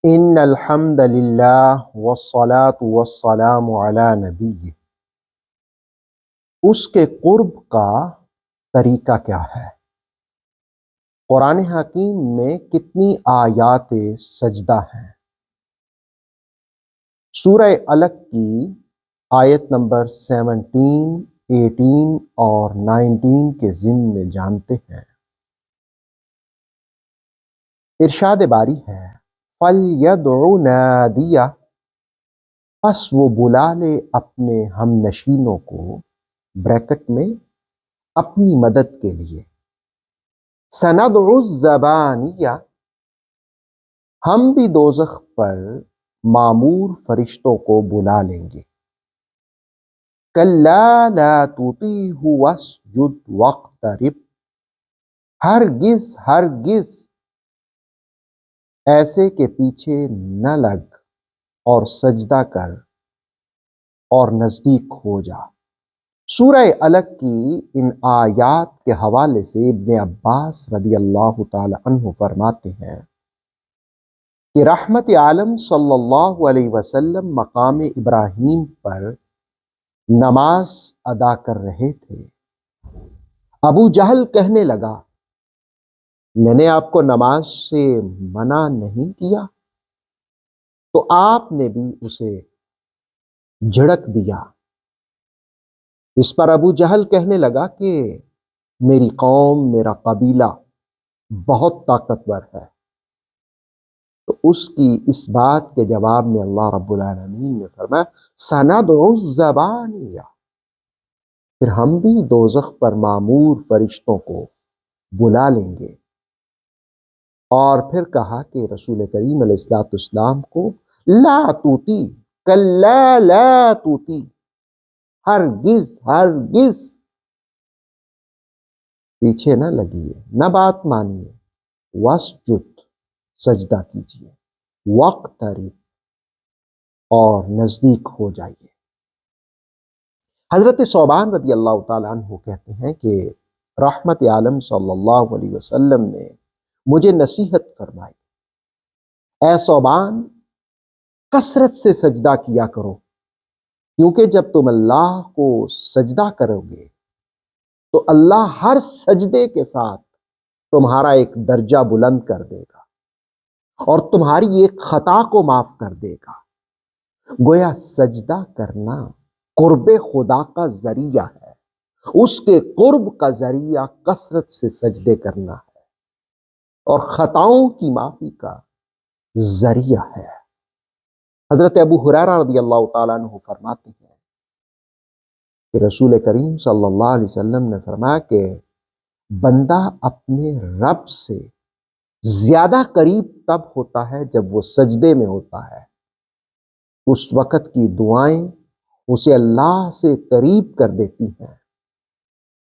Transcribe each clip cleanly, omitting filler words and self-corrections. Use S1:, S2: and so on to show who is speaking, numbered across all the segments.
S1: ان الحمد للہ والصلاة والسلام علی نبی، اس کے قرب کا طریقہ کیا ہے؟ قرآن حکیم میں کتنی آیات سجدہ ہیں؟ سورہ علق کی آیت نمبر 17، 18 اور 19 کے ضمن میں جانتے ہیں۔ ارشاد باری ہے فَلْيَدْعُ نَادِيَهْ، پس وہ بلا لے اپنے ہم نشینوں کو، بریکٹ میں اپنی مدد کے لیے۔ سَنَدْعُ الزَّبَانِيَّ، ہم بھی دوزخ پر مامور فرشتوں کو بلا لیں گے۔ کَلَّا لَا تُطِعْهُ وَاسْجُدْ وَاقْتَرِب، ہرگز ایسے کے پیچھے نہ لگ اور سجدہ کر اور نزدیک ہو جا۔ سورہ علق کی ان آیات کے حوالے سے ابن عباس رضی اللہ تعالی عنہ فرماتے ہیں کہ رحمت عالم صلی اللہ علیہ وسلم مقام ابراہیم پر نماز ادا کر رہے تھے۔ ابو جہل کہنے لگا، میں نے آپ کو نماز سے منع نہیں کیا؟ تو آپ نے بھی اسے جھڑک دیا۔ اس پر ابو جہل کہنے لگا کہ میری قوم، میرا قبیلہ بہت طاقتور ہے۔ تو اس کی اس بات کے جواب میں اللہ رب العالمین نے فرمایا سَنَدْعُ الزَّبَانِيَّ، پھر ہم بھی دوزخ پر مامور فرشتوں کو بلا لیں گے۔ اور پھر کہا کہ رسول کریم علیہ الصلوۃ والسلام کو لا توتی، کلا لا توتی، ہرگز پیچھے نہ لگیے، نہ بات مانیے۔ واسجد، سجدہ کیجیے۔ واقترب، اور نزدیک ہو جائیے۔ حضرت ثوبان رضی اللہ تعالیٰ عنہ کہتے ہیں کہ رحمت عالم صلی اللہ علیہ وسلم نے مجھے نصیحت فرمائی، اے ثوبان، کثرت سے سجدہ کیا کرو، کیونکہ جب تم اللہ کو سجدہ کرو گے تو اللہ ہر سجدے کے ساتھ تمہارا ایک درجہ بلند کر دے گا اور تمہاری ایک خطا کو معاف کر دے گا۔ گویا سجدہ کرنا قرب خدا کا ذریعہ ہے، اس کے قرب کا ذریعہ کثرت سے سجدے کرنا ہے اور خطاؤں کی معافی کا ذریعہ ہے۔ حضرت ابو ہریرہ رضی اللہ تعالیٰ عنہ فرماتے ہیں کہ رسول کریم صلی اللہ علیہ وسلم نے فرمایا کہ بندہ اپنے رب سے زیادہ قریب تب ہوتا ہے جب وہ سجدے میں ہوتا ہے۔ اس وقت کی دعائیں اسے اللہ سے قریب کر دیتی ہیں۔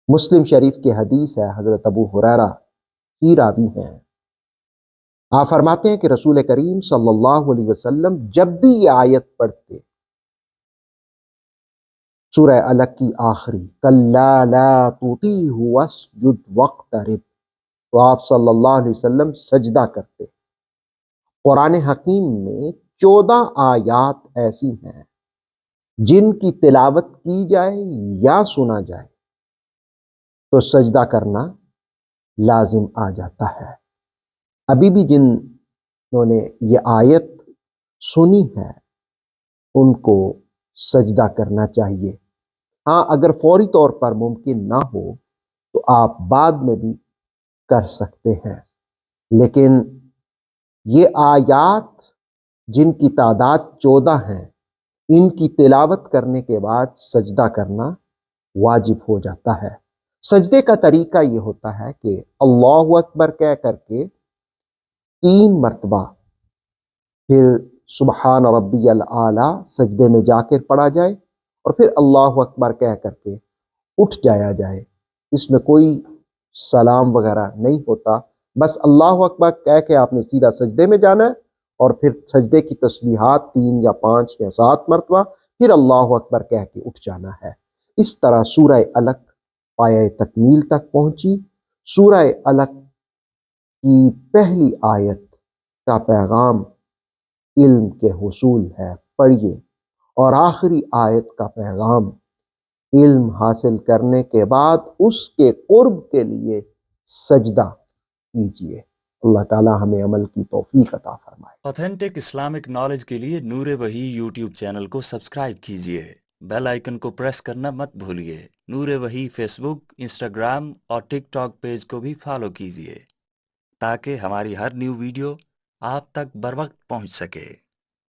S1: مسلم شریف کی حدیث ہے، حضرت ابو ہریرہ ہی راوی ہیں۔ آپ فرماتے ہیں کہ رسول کریم صلی اللہ علیہ وسلم جب بھی یہ آیت پڑھتے، سورہ علق کی آخری کَلَّا لَا تُطِعْهُ وَاسْجُدْ وَاقْتَرِب، تو آپ صلی اللہ علیہ وسلم سجدہ کرتے۔ قرآن حکیم میں 14 آیات ایسی ہیں جن کی تلاوت کی جائے یا سنا جائے تو سجدہ کرنا لازم آ جاتا ہے۔ ابھی بھی جنہوں نے یہ آیت سنی ہے ان کو سجدہ کرنا چاہیے۔ ہاں، اگر فوری طور پر ممکن نہ ہو تو آپ بعد میں بھی کر سکتے ہیں، لیکن یہ آیات جن کی تعداد 14 ہیں، ان کی تلاوت کرنے کے بعد سجدہ کرنا واجب ہو جاتا ہے۔ سجدے کا طریقہ یہ ہوتا ہے کہ اللہ اکبر کہہ کر کے 3 مرتبہ، پھر سبحان ربی الاعلیٰ سجدے میں جا کر پڑھا جائے اور پھر اللہ اکبر کہہ کر کے اٹھ جایا جائے۔ اس میں کوئی سلام وغیرہ نہیں ہوتا، بس اللہ اکبر کہہ کے آپ نے سیدھا سجدے میں جانا ہے اور پھر سجدے کی تسبیحات 3 یا 5 یا 7 مرتبہ، پھر اللہ اکبر کہہ کے اٹھ جانا ہے۔ اس طرح سورہ علق پایہ تکمیل تک پہنچی۔ سورہ علق کی پہلی آیت کا پیغام علم کے حصول ہے، پڑھیے۔ اور آخری آیت کا پیغام، علم حاصل کرنے کے بعد اس کے قرب کے لیے سجدہ کیجیے۔ اللہ تعالی ہمیں عمل کی توفیق عطا فرمائے۔
S2: اوتھینٹک اسلامک نالج کے لیے نور وحی یوٹیوب چینل کو سبسکرائب کیجیے، بیل آئیکن کو پریس کرنا مت بھولیے۔ نور وحی فیس بک، انسٹاگرام اور ٹک ٹاک پیج کو بھی فالو کیجیے تاکہ ہماری ہر نیو ویڈیو آپ تک بر وقت پہنچ سکے۔